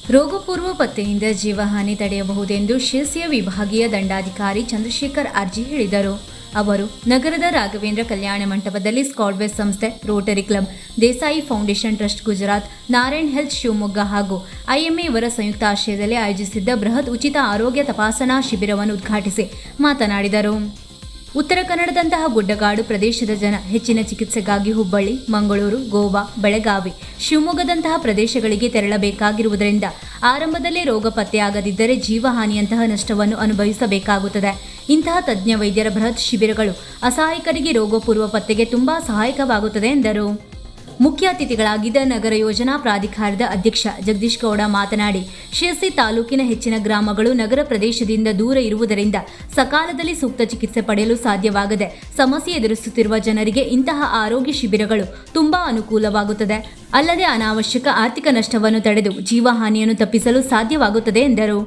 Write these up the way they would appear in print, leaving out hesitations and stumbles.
ರೋಗಪೂರ್ವ ಪತ್ತೆಯಿಂದ ಜೀವಹಾನಿ ತಡೆಯಬಹುದೆಂದು ಶಿರಸಿಯ ವಿಭಾಗೀಯ ದಂಡಾಧಿಕಾರಿ ಚಂದ್ರಶೇಖರ್ ಅರ್ಜಿ ಹೇಳಿದರು. ಅವರು ನಗರದ ರಾಘವೇಂದ್ರ ಕಲ್ಯಾಣ ಮಂಟಪದಲ್ಲಿ ಸ್ಕಾಡ್ವೇಸ್ ಸಂಸ್ಥೆ, Rotary club, Desai foundation trust Gujarat, Narayan health Shivamogga ಹಾಗೂ ಐಎಂಎ ಇವರ ಸಂಯುಕ್ತ ಆಶ್ರಯದಲ್ಲಿ ಆಯೋಜಿಸಿದ್ದ ಬೃಹತ್ ಉಚಿತ ಆರೋಗ್ಯ ತಪಾಸಣಾ ಶಿಬಿರವನ್ನು ಉದ್ಘಾಟಿಸಿ ಮಾತನಾಡಿದರು. ಉತ್ತರ ಕನ್ನಡದಂತಹ ಗುಡ್ಡಗಾಡು ಪ್ರದೇಶದ ಜನ ಹೆಚ್ಚಿನ ಚಿಕಿತ್ಸೆಗಾಗಿ ಹುಬ್ಬಳ್ಳಿ, ಮಂಗಳೂರು, ಗೋವಾ, ಬೆಳಗಾವಿ, ಶಿವಮೊಗ್ಗದಂತಹ ಪ್ರದೇಶಗಳಿಗೆ ತೆರಳಬೇಕಾಗಿರುವುದರಿಂದ ಆರಂಭದಲ್ಲೇ ರೋಗ ಪತ್ತೆಯಾಗದಿದ್ದರೆ ಜೀವಹಾನಿಯಂತಹ ನಷ್ಟವನ್ನು ಅನುಭವಿಸಬೇಕಾಗುತ್ತದೆ. ಇಂತಹ ತಜ್ಞ ವೈದ್ಯರ ಬೃಹತ್ ಶಿಬಿರಗಳು ಅಸಹಾಯಕರಿಗೆ ರೋಗಪೂರ್ವ ಪತ್ತೆಗೆ ತುಂಬಾ ಸಹಾಯಕವಾಗುತ್ತದೆ ಎಂದರು. ಮುಖ್ಯ ಅತಿಥಿಗಳಾಗಿದ್ದ ನಗರ ಯೋಜನಾ ಪ್ರಾಧಿಕಾರದ ಅಧ್ಯಕ್ಷ ಜಗದೀಶ್ ಗೌಡ ಮಾತನಾಡಿ, ಶಿರಸಿ ತಾಲೂಕಿನ ಹೆಚ್ಚಿನ ಗ್ರಾಮಗಳು ನಗರ ಪ್ರದೇಶದಿಂದ ದೂರ ಇರುವುದರಿಂದ ಸಕಾಲದಲ್ಲಿ ಸೂಕ್ತ ಚಿಕಿತ್ಸೆ ಪಡೆಯಲು ಸಾಧ್ಯವಾಗದೆ ಸಮಸ್ಯೆ ಎದುರಿಸುತ್ತಿರುವ ಜನರಿಗೆ ಇಂತಹ ಆರೋಗ್ಯ ಶಿಬಿರಗಳು ತುಂಬಾ ಅನುಕೂಲವಾಗುತ್ತದೆ. ಅಲ್ಲದೆ ಅನಾವಶ್ಯಕ ಆರ್ಥಿಕ ನಷ್ಟವನ್ನು ತಡೆದು ಜೀವಹಾನಿಯನ್ನು ತಪ್ಪಿಸಲು ಸಾಧ್ಯವಾಗುತ್ತದೆ ಎಂದರು.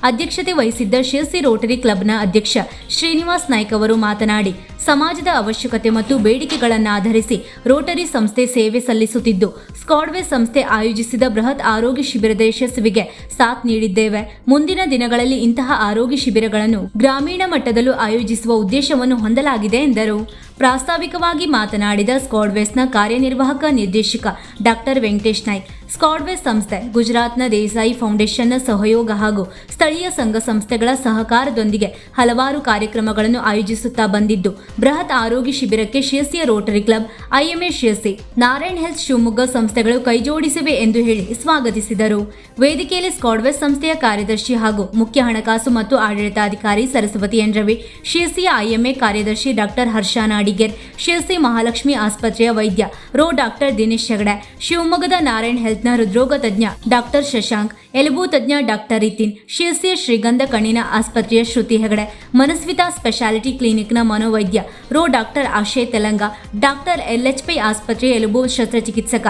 ಅಧ್ಯಕ್ಷತೆ ವಹಿಸಿದ್ದ ಶಿರಸಿ ರೋಟರಿ ಕ್ಲಬ್ನ ಅಧ್ಯಕ್ಷ ಶ್ರೀನಿವಾಸ್ ನಾಯ್ಕ್ ಅವರು ಮಾತನಾಡಿ, ಸಮಾಜದ ಅವಶ್ಯಕತೆ ಮತ್ತು ಬೇಡಿಕೆಗಳನ್ನಾಧರಿಸಿ ರೋಟರಿ ಸಂಸ್ಥೆ ಸೇವೆ ಸಲ್ಲಿಸುತ್ತಿದ್ದು, ಸ್ಕಾಡ್ವೇಸ್ ಸಂಸ್ಥೆ ಆಯೋಜಿಸಿದ ಬೃಹತ್ ಆರೋಗ್ಯ ಶಿಬಿರದ ಯಶಸ್ವಿಗೆ ಸಾಥ್ ನೀಡಿದ್ದೇವೆ. ಮುಂದಿನ ದಿನಗಳಲ್ಲಿ ಇಂತಹ ಆರೋಗ್ಯ ಶಿಬಿರಗಳನ್ನು ಗ್ರಾಮೀಣ ಮಟ್ಟದಲ್ಲೂ ಆಯೋಜಿಸುವ ಉದ್ದೇಶವನ್ನು ಹೊಂದಲಾಗಿದೆ ಎಂದರು. ಪ್ರಾಸ್ತಾವಿಕವಾಗಿ ಮಾತನಾಡಿದ ಸ್ಕಾಡ್ವೇಸ್ನ ಕಾರ್ಯನಿರ್ವಾಹಕ ನಿರ್ದೇಶಕ ಡಾಕ್ಟರ್ ವೆಂಕಟೇಶ್ ನಾಯ್ಕ್, ಸ್ಕಾಡ್ವೇಸ್ ಸಂಸ್ಥೆ ಗುಜರಾತ್ನ ದೇಸಾಯಿ ಫೌಂಡೇಶನ್ನ ಸಹಯೋಗ ಹಾಗೂ ಸ್ಥಳೀಯ ಸಂಘ ಸಂಸ್ಥೆಗಳ ಸಹಕಾರದೊಂದಿಗೆ ಹಲವಾರು ಕಾರ್ಯಕ್ರಮಗಳನ್ನು ಆಯೋಜಿಸುತ್ತಾ ಬಂದಿದ್ದು, ಬೃಹತ್ ಆರೋಗ್ಯ ಶಿಬಿರಕ್ಕೆ ಶಿರಸಿಯ rotary club, IMA Sirsi, Narayan health Shivamogga ಸಂಸ್ಥೆಗಳು ಕೈಜೋಡಿಸಿವೆ ಎಂದು ಹೇಳಿ ಸ್ವಾಗತಿಸಿದರು. ವೇದಿಕೆಯಲ್ಲಿ ಸ್ಕಾಡ್ವೇಸ್ ಸಂಸ್ಥೆಯ ಕಾರ್ಯದರ್ಶಿ ಹಾಗೂ ಮುಖ್ಯ ಹಣಕಾಸು ಮತ್ತು ಆಡಳಿತಾಧಿಕಾರಿ ಸರಸ್ವತಿ ಎನ್ ರವಿ, ಶಿರಸಿಯ ಐಎಂಎ ಕಾರ್ಯದರ್ಶಿ ಡಾಕ್ಟರ್ ಹರ್ಷ ನಾಡಿಗೇರ್, ಶಿರಸಿ ಮಹಾಲಕ್ಷ್ಮಿ ಆಸ್ಪತ್ರೆಯ ವೈದ್ಯ ಡಾಕ್ಟರ್ ದಿನೇಶ್ ಹೆಗಡೆ, ಶಿವಮೊಗ್ಗದ ನಾರಾಯಣ್ ಹೆಲ್ತ್ನ ಹೃದ್ರೋಗ ತಜ್ಞ ಡಾಕ್ಟರ್ ಶಶಾಂಕ್, ಎಲುಬು ತಜ್ಞ ಡಾಕ್ಟರ್ ರಿತಿನ್, ಶಿರಸಿಯ ಶ್ರೀಗಂಧ ಕಣ್ಣಿನ ಆಸ್ಪತ್ರೆಯ ಶ್ರುತಿ ಹೆಗಡೆ, ಮನಸ್ವಿತಾ ಸ್ಪೆಷಾಲಿಟಿ ಕ್ಲಿನಿಕ್ನ ಮನೋವೈದ್ಯ doctor Ashay Telang, doctor LHP ಆಸ್ಪತ್ರೆಯ ಎಲುಬು ಶಸ್ತ್ರಚಿಕಿತ್ಸಕ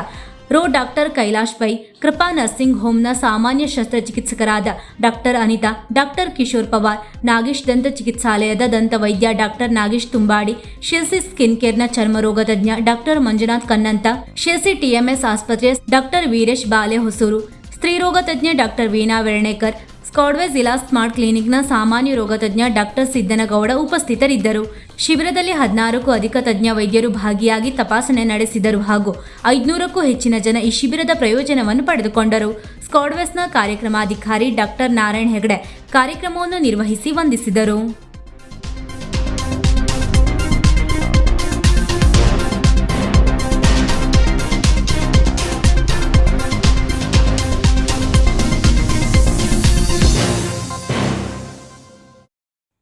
ಡಾಕ್ಟರ್ ಕೈಲಾಶ್ ಪೈ, ಕೃಪಾ ನರ್ಸಿಂಗ್ ಹೋಮ್ನ ಸಾಮಾನ್ಯ ಶಸ್ತ್ರಚಿಕಿತ್ಸಕರಾದ ಡಾಕ್ಟರ್ ಅನಿತಾ, ಡಾಕ್ಟರ್ ಕಿಶೋರ್ ಪವಾರ್, ನಾಗೇಶ್ ದಂತ ಚಿಕಿತ್ಸಾಲಯದ ದಂತ ವೈದ್ಯ ಡಾಕ್ಟರ್ ನಾಗೇಶ್ ತುಂಬಾಡಿ, ಶಿರಸಿ ಸ್ಕಿನ್ ಕೇರ್ನ ಚರ್ಮರೋಗ ತಜ್ಞ ಡಾಕ್ಟರ್ ಮಂಜುನಾಥ್ ಕನ್ನಂತ, ಶಿರಸಿ TMS ಆಸ್ಪತ್ರೆಯ ಡಾಕ್ಟರ್ ವೀರೇಶ್ ಬಾಲೆ ಹೊಸೂರು, ಸ್ತ್ರೀರೋಗ ತಜ್ಞ ಡಾಕ್ಟರ್ ವೀಣಾ ವೆರ್ಣೇಕರ್, ಸ್ಕಾಡ್ವೇಸ್ ಜಿಲ್ಲಾ ಸ್ಮಾರ್ಟ್ ಕ್ಲಿನಿಕ್ನ ಸಾಮಾನ್ಯ ರೋಗ ತಜ್ಞ ಡಾಕ್ಟರ್ ಸಿದ್ದನಗೌಡ ಉಪಸ್ಥಿತರಿದ್ದರು. ಶಿಬಿರದಲ್ಲಿ 16ಕ್ಕೂ ಅಧಿಕ ತಜ್ಞ ವೈದ್ಯರು ಭಾಗಿಯಾಗಿ ತಪಾಸಣೆ ನಡೆಸಿದರು ಹಾಗೂ 500ಕ್ಕೂ ಹೆಚ್ಚಿನ ಜನ ಈ ಶಿಬಿರದ ಪ್ರಯೋಜನವನ್ನು ಪಡೆದುಕೊಂಡರು. ಸ್ಕಾಡ್ವೇಸ್ನ ಕಾರ್ಯಕ್ರಮಾಧಿಕಾರಿ ಡಾಕ್ಟರ್ ನಾರಾಯಣ್ ಹೆಗಡೆ ಕಾರ್ಯಕ್ರಮವನ್ನು ನಿರ್ವಹಿಸಿ ವಂದಿಸಿದರು.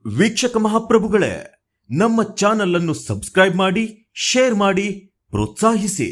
ವೀಕ್ಷಕ ಮಹಾಪ್ರಭುಗಳೇ, ನಮ್ಮ ಚಾನಲ್ ಅನ್ನು ಸಬ್ಸ್ಕ್ರೈಬ್ ಮಾಡಿ, ಶೇರ್ ಮಾಡಿ, ಪ್ರೋತ್ಸಾಹಿಸಿ.